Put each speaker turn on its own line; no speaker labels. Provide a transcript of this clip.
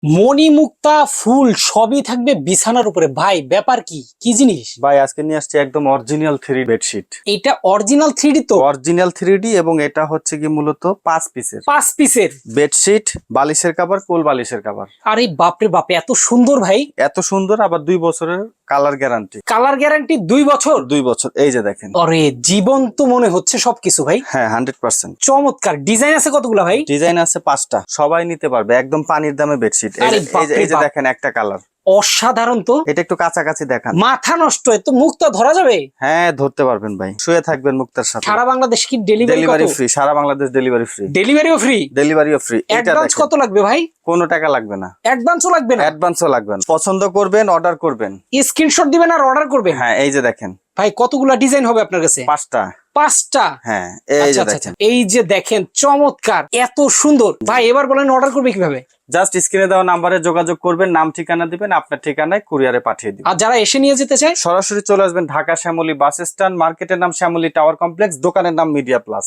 মণিমুক্তা ফুল সবই থাকবে বিছানার উপরে। ভাই ব্যাপার কি কি জিনিস?
ভাই আজকে নিয়ে আসছি একদম অরিজিনাল 3D বেডশিট।
এটা অরিজিনাল 3D তো?
অরিজিনাল 3D এবং এটা হচ্ছে কি মূলত 5 পিসের
5 পিসের
বেডশিট, বালিশের কভার, কোল বালিশের কভার।
আরে বাপরে বাপ, এত সুন্দর ভাই।
এত সুন্দর, আবার 2 বছরের কালার গ্যারান্টি।
কালার গ্যারান্টি 2 বছর?
2 বছর, এই যে দেখেন।
আরে জীবন্ত মনে হচ্ছে সবকিছু ভাই।
হ্যাঁ 100%।
চমৎকার। ডিজাইন আছে কতগুলা ভাই?
ডিজাইন আছে 5টা, সবাই নিতে পারবে, একদম পানির দামে বেডশিট।
আরে বাপরে
এই যে
বাপ।
দেখেন একটা কালার,
অসাধারণ তো।
এটা একটু কাছাকাছি দেখান।
মাথা নষ্ট, এত মুক্তা ধরা যাবে?
হ্যাঁ ধরতে পারবেন ভাই, শুয়ে থাকবেন মুক্তার সাথে।
সারা বাংলাদেশ কি ডেলিভারি?
ডেলিভারি ফ্রি, সারা বাংলাদেশ ডেলিভারি ফ্রি।
ডেলিভারিও ফ্রি?
ডেলিভারিও ফ্রি। এটা
অ্যাডভান্স
দেখেন,
কত লাগবে ভাই?
কোনো টাকা লাগবে না।
অ্যাডভান্সও লাগবে না?
অ্যাডভান্সও লাগবে না, পছন্দ করবেন অর্ডার করবেন।
স্ক্রিনশট দিবেন আর অর্ডার করবেন?
হ্যাঁ এই যে দেখেন।
ভাই কতগুলা ডিজাইন হবে আপনার কাছে?
5টা।
5টা?
হ্যাঁ এই
আচ্ছা
যে
আচ্ছা
দেখেন।
আচ্ছা। এই যে দেখেন, চমৎকার, এত সুন্দর। ভাই এবার বলেন অর্ডার করবে কিভাবে?
জাস্ট স্ক্রিনে দেওয়া নাম্বারে যোগাযোগ করবেন, নাম ঠিকানা দিবেন, আপনার ঠিকানায় কুরিয়ারে পাঠিয়ে দিবেন।
আর যারা এসে নিয়ে যেতে চায়?
সরাসরি চলে আসবেন ঢাকা শ্যামলী বাস স্ট্যান্ড, মার্কেটের নাম শ্যামলী টাওয়ার কমপ্লেক্স, দোকানের নাম মিডিয়া প্লাস।